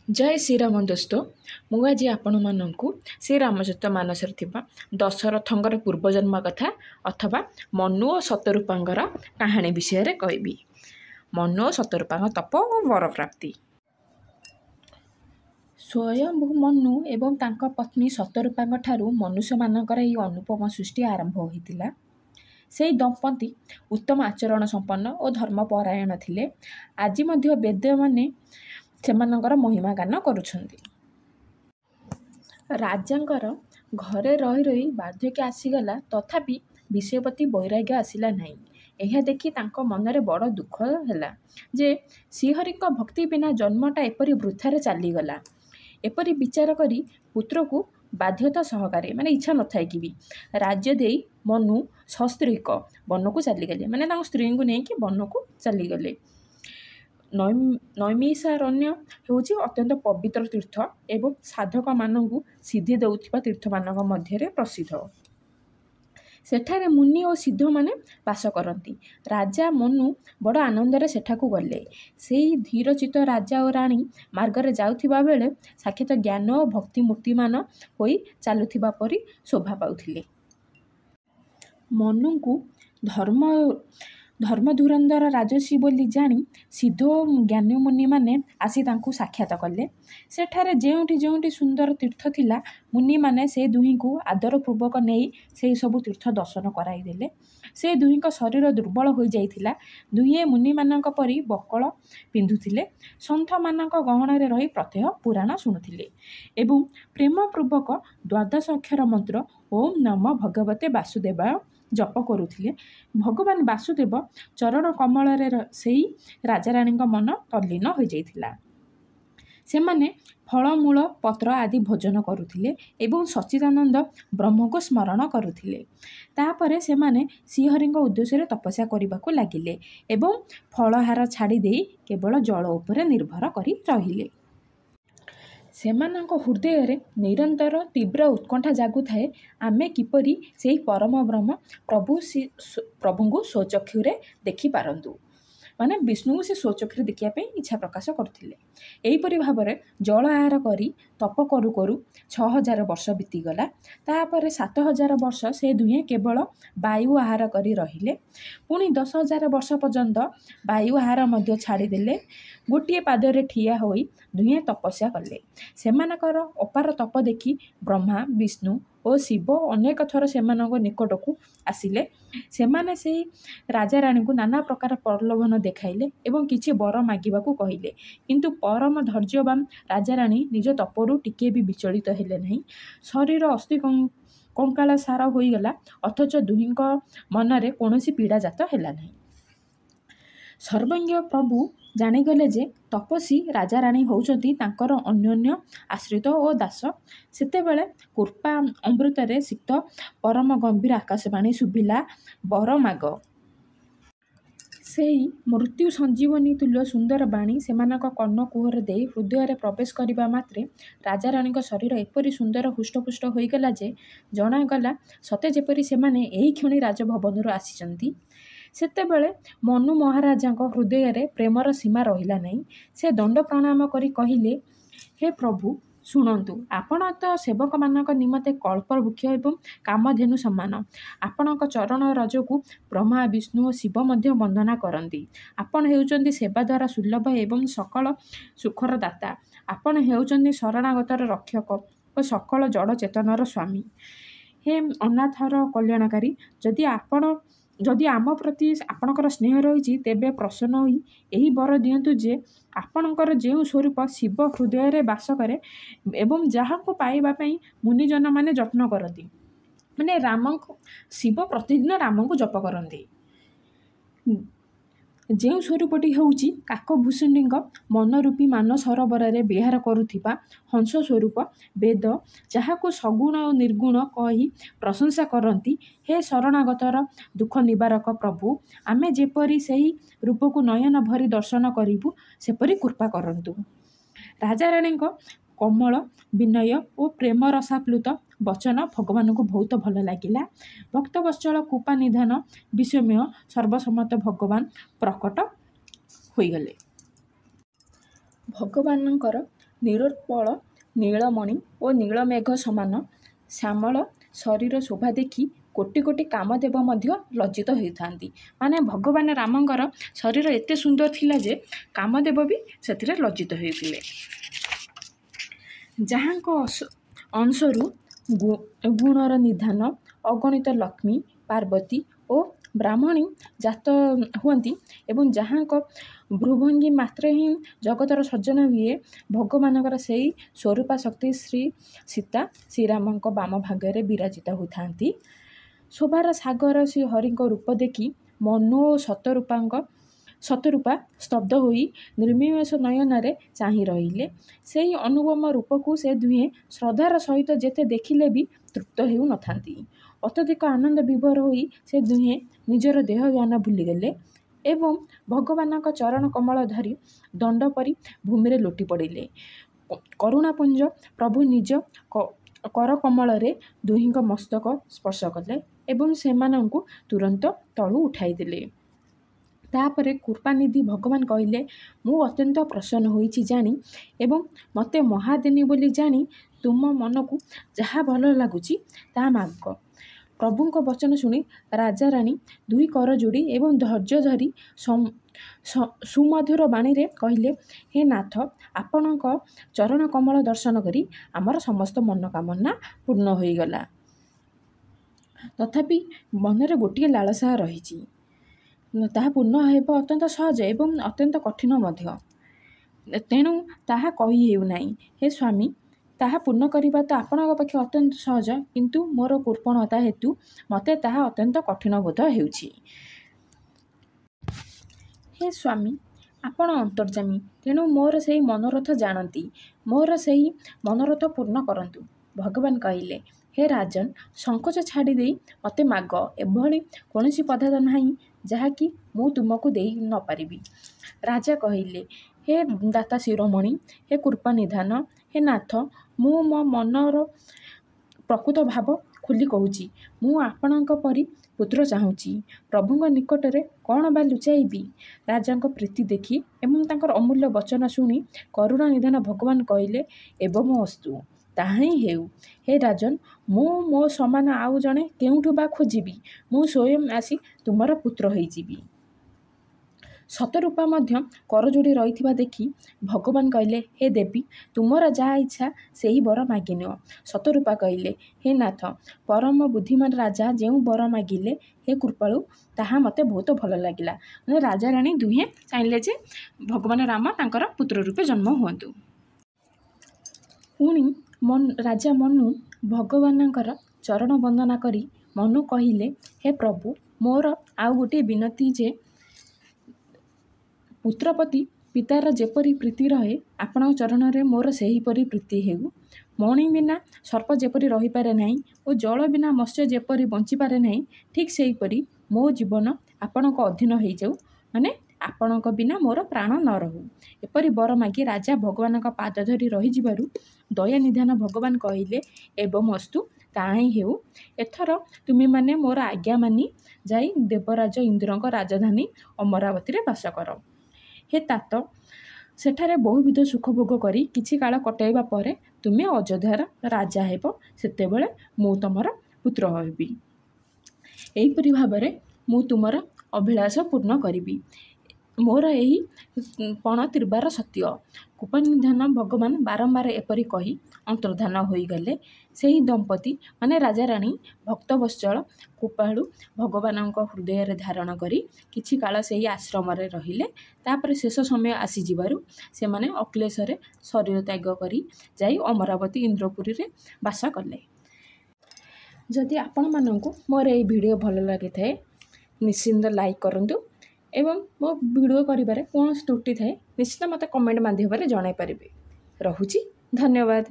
जय श्रीराम दोस्त मुझे आपण मानू श्रीरामचरित मानसर थिबा दशरथंकर पूर्वजन्म कथा अथवा मनु और शतरूपांगर कहानी विषय कहबी। मनु और शतरूपांग तप और वर प्राप्ति। स्वयं मनु एवं तांका पत्नी शतरूपांग ठारू मनुष्य मानकर यह अनुपम सृष्टि आरंभ होइतिला। से दंपति उत्तम आचरण संपन्न और धर्मपरायण थिले। आज मध्य वेद माने सेमानंकर महिमा गान करुछंती। राजांकर घरे रही रही बार्धक्य आसीगला तथापि विषयपति वैराग्य आसिला नहीं। यह देखि तांको मनरे बड़ दुख हैला जे श्रीहरिक भक्ति बिना जन्मटा एपरी वृथारे चलीगला। एपरी विचार करी पुत्र को बाध्यता सहकारे माने इच्छा नथाय कि भी राज्य देई मनु सस्त्रीक वन को चलीगले माने स्त्री को नहीं कि वन को चलीगले। नैमिषारण्य होउछि अत्यंत पवित्र तीर्थ एवं साधक मानू सिद्धि देउथिबा तीर्थ मानक मध्य प्रसिद्ध। सेठारे मुनि और सिद्ध माने वास करती। राजा मनु बड़ आनंद सेठाकू गले। से धीरचित राजा और राणी मार्गरे जाउथिबा बेले साक्षात ज्ञान और भक्ति मूर्तिमान होई चालुथिबा परी शोभा पाउथिले। मनु को धर्मधुरंधर राजसी बोली जानी सिद्ध ज्ञानी मुनि माने आसी तांकू साक्षात कले। सेठारे जेउठी जेउठी सुंदर तीर्थ थिला मुनि माने से दुही को आदर पूर्वक नहीं से सबु तीर्थ दर्शन कराई देले। से दुही को शरीर दुर्बल हो जाइथिला। दुहे मुनि मानक परी बकल पिंधुथिले। संथ मानक गहणरे रही प्रत्यह पुराण शुणुथिले एवं प्रेम पूर्वक द्वादश अक्षर मंत्र ओम नमः भगवते वासुदेवाय जप करुथिले। भगवान वासुदेव चरण कमल से राजा रानी मन तल्लीन हो जाइथिला। सेमाने फलमूल पत्र आदि भोजन करुथिले एवं सच्चिदानंद ब्रह्म को स्मरण करुथिले। तापरे सेमाने श्रीहरि उद्देश्य तपस्या करने लगिले एवं फलहार छाड़ी दे केवल जल उपरे निर्भर करी रहिले। सेमानंक हृदय रे निरंतर तीव्र उत्कंठा जागु थाए आमे किपरि से परम ब्रह्म प्रभु को स्वचक्षुरे देखि पारंतु माने विष्णु को से स्वचक्षुरे देखिया पे इच्छा प्रकाश करथिले। एहीपरि भाबरे जल आहार करी तप करू करू 6000 वर्ष बीतीगला। तापरे 7000 वर्ष से दुहे केवल वायु आहार करी रहिले। पुणी 10,000 वर्ष पर्यंत वायु आहार मध्य छाड़ीदेले। गोटे पादरे ठिया होई दुहे तपस्या कले। सेमानकर अपार तप देखि ब्रह्मा विष्णु और शिव अनेक थर सेमानक निकटकू आसिले। सेमाने से राजा रानी को नाना प्रकार प्रलोभन देखाइले एवं किछि वर मागिबाकू कहिले। किंतु परम धैर्यवान राजा रानी निज तपरू टिके भी विचलित हेले नहीं। शरीर अस्थि कंकाल सार होईगला अथच दुहींक मनरे कौनसी पीड़ा जात हेला नहीं। सर्वज्ञ प्रभु जाणीगले जे तपस्वी राजा रानी होउचंती तांकर अन्योन्य आश्रित और दास। सेतेबेले कृपा अमृतरे सिक्त परम गंभीर आकाशवाणी सुबिला वर माग। सेही मृत्यु संजीवनी तुल्य सुंदर बाणी सेमानक कर्ण कुहर दे हृदय प्रवेश करने मात्रे राजा रानी शरीर एपरी सुंदर हुष्टपुष्ट होईगला जे जनागला सते जेपरी सेमाने एही क्षणी राजभवन आसीचंती। सेतेबेले मनु महाराजा हृदय रे प्रेमर सीमा रहिला नहीं। से दंड प्रणाम करी कहिले, हे प्रभु शुणु आपण तो सेवक मानक निमते कल्पवृक्ष एवं कामधेनु समान। आपणक चरण रज को ब्रह्मा विष्णु और शिव मध्य वंदना करती। आपण हेउचंती सेवा द्वारा सुलभ एवं सकल सुखर दाता। आपण हेउचंती शरणागतर रक्षक और सकल जड़ चेतनर स्वामी। हे अनाथर कल्याणकारी जदि आम प्रति आपणकर स्नेह रही तेबे प्रसन्न होई एही वर दियंतु जे आपणकर जेउ स्वरूप शिव हृदय रे वास करे एवं जहाँ को पाइबा पई मुनिजन माने जत्न करती। माने शिव प्रतिदिन राम को जप करती। जेउ स्वरूपटी होउची काकभूषुंडी मनरूपी मान सरोवर रे विहार करुथिबा हंस स्वरूप वेद जहाको सगुण और निर्गुण कही प्रशंसा करती। हे शरणागतर दुख निवारक प्रभु आमे जेपरी सही रूप को नयन भरी दर्शन करिबु सेपरी कृपा करंतु। राजा रानी कोमल विनय और प्रेम रसाप्लुत वचन भगवान को बहुत भल लगिला। भक्तवत्सल कृपा निधान विषमय सर्वसम्मत भगवान प्रकट होइगले। भगवानंकर ନିରୋତ୍ପଳ ନୀଳମଣି ଓ ନୀଳମେଘ ସମାନ ଶ୍ୟାମଳ ଶରୀର ଶୋଭା ଦେଖି କୋଟି କୋଟି କାମଦେବ ମଧ୍ୟ ଲଜ୍ଜିତ ହୋଇଥାନ୍ତି। ମାନେ ଭଗବାନ ରାମଙ୍କର ଶରୀର ଏତେ ସୁନ୍ଦର ଥିଲା ଯେ କାମଦେବ ବି ସେଥିରେ ଲଜ୍ଜିତ ହୋଇଥିଲେ। ଯାହାଙ୍କ ଅଂଶରୁ ଗୁଣର ନିଧାନ ଅଗଣିତ ଲକ୍ଷ୍ମୀ ପାର୍ବତୀ ଓ ବ୍ରାହ୍ମଣୀ ଜାତ ହୁଅନ୍ତି ଏବଂ ଯାହାଙ୍କ ଭ୍ରୁଭଙ୍ଗୀ ମାତ୍ରେ ହିଁ ଜଗତର ସର୍ଜନ ହୁଏ, ଭଗବାନଙ୍କର ସେହି ସ୍ୱରୂପା ଶକ୍ତି ଶ୍ରୀ ସୀତା ଶ୍ରୀରାମଙ୍କ ବାମ ଭାଗରେ ବିରାଜିତ ହୋଇଥାନ୍ତି। ଶୋଭାର ସାଗର ଶ୍ରୀ ହରିଙ୍କ ରୂପ ଦେଖି ମନୁ ଓ ଶତରୂପା ସ୍ତବ୍ଧ ହୋଇ ନିର୍ମିମେଷ ନୟନରେ ଚାହିଁ ରହିଲେ। ସେହି ଅନୁପମ ରୂପକୁ ସେ ଦୁହେଁ ଶ୍ରଦ୍ଧାର ସହିତ ଯେତେ ଦେଖିଲେ ବି ତୃପ୍ତ ହେଉନଥାନ୍ତି। ଅତ୍ୟଧିକ ଆନନ୍ଦ ବିଭୋର ହୋଇ ସେ ଦୁହେଁ ନିଜର ଦେହ ଜ୍ଞାନ ଭୁଲିଗଲେ ଏବଂ ଭଗବାନଙ୍କ ଚରଣ କମଳ ଧରି ଦଣ୍ଡ ପରି ଭୂମିରେ ଲୋଟି ପଡ଼ିଲେ। କରୁଣାପୁଞ୍ଜ ପ୍ରଭୁ ନିଜ କର କମଳରେ ଦୁହିଁଙ୍କ ମସ୍ତକ ସ୍ପର୍ଶ କଲେ ଏବଂ ସେମାନଙ୍କୁ ତୁରନ୍ତ ତଳୁ ଉଠାଇଦେଲେ। ତାପରେ କୃପାନିଧି ଭଗବାନ କହିଲେ, ମୁଁ ଅତ୍ୟନ୍ତ ପ୍ରସନ୍ନ ହୋଇଛି ଜାଣି ଏବଂ ମୋତେ ମହାଦେନୀ ବୋଲି ଜାଣି ତୁମ ମନକୁ ଯାହା ଭଲ ଲାଗୁଛି ତାହା ମାଗ। ପ୍ରଭୁଙ୍କ ବଚନ ଶୁଣି ରାଜାରାଣୀ ଦୁଇ କର ଯୋଡ଼ି ଏବଂ ଧୈର୍ଯ୍ୟ ଧରି ସୁମଧୁର ବାଣୀରେ କହିଲେ, ହେ ନାଥ, ଆପଣଙ୍କ ଚରଣ କମଳ ଦର୍ଶନ କରି ଆମର ସମସ୍ତ ମନୋକାମନା ପୂର୍ଣ୍ଣ ହୋଇଗଲା। ତଥାପି ମନରେ ଗୋଟିଏ ଲାଳସା ରହିଛି, ତାହା ପୂର୍ଣ୍ଣ ହେବା ଅତ୍ୟନ୍ତ ସହଜ ଏବଂ ଅତ୍ୟନ୍ତ କଠିନ ମଧ୍ୟ। ତେଣୁ ତାହା କହି ହେଉନାହିଁ। ହେ ସ୍ୱାମୀ, ତାହା ପୂର୍ଣ୍ଣ କରିବା ତ ଆପଣଙ୍କ ପକ୍ଷେ ଅତ୍ୟନ୍ତ ସହଜ, କିନ୍ତୁ ମୋର କୃପଣତା ହେତୁ ମୋତେ ତାହା ଅତ୍ୟନ୍ତ କଠିନ ବୋଧ ହେଉଛି। ହେ ସ୍ୱାମୀ, ଆପଣ ଅନ୍ତର୍ଯ୍ୟାମୀ, ତେଣୁ ମୋର ସେହି ମନୋରଥ ଜାଣନ୍ତି। ମୋର ସେହି ମନୋରଥ ପୂର୍ଣ୍ଣ କରନ୍ତୁ। ଭଗବାନ କହିଲେ, ହେ ରାଜନ, ସଂକୋଚ ଛାଡ଼ିଦେଇ ମୋତେ ମାଗ। ଏଭଳି କୌଣସି ପଦାର୍ଥ ନାହିଁ ଯାହାକି ମୁଁ ତୁମକୁ ଦେଇ ନ ପାରିବି। ରାଜା କହିଲେ, ହେ ଦାତା ଶିରୋମଣି, ହେ କୃପାନିଧାନ, ହେ ନାଥ, ମୁଁ ମୋ ମନର ପ୍ରକୃତ ଭାବ ଖୋଲି କହୁଛି। ମୁଁ ଆପଣଙ୍କ ପରି ପୁତ୍ର ଚାହୁଁଛି। ପ୍ରଭୁଙ୍କ ନିକଟରେ କ'ଣ ବା ଲୁଚାଇବି? ରାଜାଙ୍କ ପ୍ରୀତି ଦେଖି ଏବଂ ତାଙ୍କର ଅମୂଲ୍ୟ ବଚନ ଶୁଣି କରୁଣାନିଧାନ ଭଗବାନ କହିଲେ, ଏବଂ ଅସ୍ତୁ, ତାହା ହିଁ ହେଉ। ହେ ରାଜନ, ମୁଁ ମୋ ସମାନ ଆଉ ଜଣେ କେଉଁଠୁ ବା ଖୋଜିବି? ମୁଁ ସ୍ୱୟଂ ଆସି ତୁମର ପୁତ୍ର ହୋଇଯିବି। ଶତରୂପା ମଧ୍ୟ କରଯୋଡ଼ି ରହିଥିବା ଦେଖି ଭଗବାନ କହିଲେ, ହେ ଦେବୀ, ତୁମର ଯାହା ଇଚ୍ଛା ସେହି ବର ମାଗିନିଅ। ଶତରୂପା କହିଲେ, ହେ ନାଥ, ପରମ ବୁଦ୍ଧିମାନ ରାଜା ଯେଉଁ ବର ମାଗିଲେ, ହେ କୃପାଳୁ, ତାହା ମୋତେ ବହୁତ ଭଲ ଲାଗିଲା। ରାଜାରାଣୀ ଦୁହେଁ ଚାହିଁଲେ ଯେ ଭଗବାନ ରାମ ତାଙ୍କର ପୁତ୍ର ରୂପେ ଜନ୍ମ ହୁଅନ୍ତୁ। ପୁଣି ରାଜା ମନୁ ଭଗବାନଙ୍କର ଚରଣ ବନ୍ଦନା କରି ମନୁ କହିଲେ, ହେ ପ୍ରଭୁ, ମୋର ଆଉ ଗୋଟିଏ ବିନତି ଯେ ପୁତ୍ର ପ୍ରତି ପିତାର ଯେପରି ପ୍ରୀତି ରହେ, ଆପଣଙ୍କ ଚରଣରେ ମୋର ସେହିପରି ପ୍ରୀତି ହେଉ। ମଣି ବିନା ସର୍ପ ଯେପରି ରହିପାରେ ନାହିଁ ଓ ଜଳ ବିନା ମତ୍ସ୍ୟ ଯେପରି ବଞ୍ଚିପାରେ ନାହିଁ, ଠିକ୍ ସେହିପରି ମୋ ଜୀବନ ଆପଣଙ୍କ ଅଧୀନ ହୋଇଯାଉ, ମାନେ ଆପଣଙ୍କ ବିନା ମୋର ପ୍ରାଣ ନ ରହୁ। ଏପରି ବର ମାଗି ରାଜା ଭଗବାନଙ୍କ ପାଦ ଧରି ରହିଯିବାରୁ ଦୟାନିଧାନ ଭଗବାନ କହିଲେ, ଏବଂ ଅସ୍ତୁ, ତାହା ହିଁ ହେଉ। ଏଥର ତୁମେମାନେ ମୋର ଆଜ୍ଞା ମାନି ଯାଇ ଦେବରାଜ ଇନ୍ଦ୍ରଙ୍କ ରାଜଧାନୀ ଅମରାବତୀରେ ବାସ କର। ହେ तात, ସେଠାରେ ବହୁବିଧ ସୁଖ ଭୋଗ କରି କିଛି କାଳ କଟାଇବା ପରେ ତୁମେ ଅଯୋଧ୍ୟାର ରାଜା ହେବ। ସେତେବେଳେ ମୁଁ ତୁମର ପୁତ୍ର ହେବି। ଏହିପରି ଭାବରେ ମୁଁ ତୁମର ଅଭିଳାଷ ପୂର୍ଣ୍ଣ କରିବି। ମୋର ଏହି ପଣ ତ୍ରିବାର ସତ୍ୟ। କୃପାନିଧାନ ଭଗବାନ ବାରମ୍ବାର ଏପରି କହି ଅନ୍ତର୍ଦ୍ଧାନ ହୋଇଗଲେ। ସେହି ଦମ୍ପତି ମାନେ ରାଜାରାଣୀ ଭକ୍ତବତ୍ସଳ କୃପାଳୁ ଭଗବାନଙ୍କ ହୃଦୟରେ ଧାରଣ କରି କିଛି କାଳ ସେହି ଆଶ୍ରମରେ ରହିଲେ। ତାପରେ ଶେଷ ସମୟ ଆସିଯିବାରୁ ସେମାନେ ଅକ୍ଲେଶରେ ଶରୀର ତ୍ୟାଗ କରି ଯାଇ ଅମରାବତୀ ଇନ୍ଦ୍ରପୁରୀରେ ବାସ କଲେ। ଯଦି ଆପଣମାନଙ୍କୁ ମୋର ଏହି ଭିଡ଼ିଓ ଭଲ ଲାଗିଥାଏ, ନିଶ୍ଚିନ୍ତ ଲାଇକ୍ କରନ୍ତୁ ଏବଂ ମୋ ଭିଡ଼ିଓ କରିବାରେ କୌଣସି ତ୍ରୁଟି ଥାଏ ନିଶ୍ଚିତ ମୋତେ କମେଣ୍ଟ ମାଧ୍ୟମରେ ଜଣାଇ ପାରିବେ। ରହୁଛି, ଧନ୍ୟବାଦ।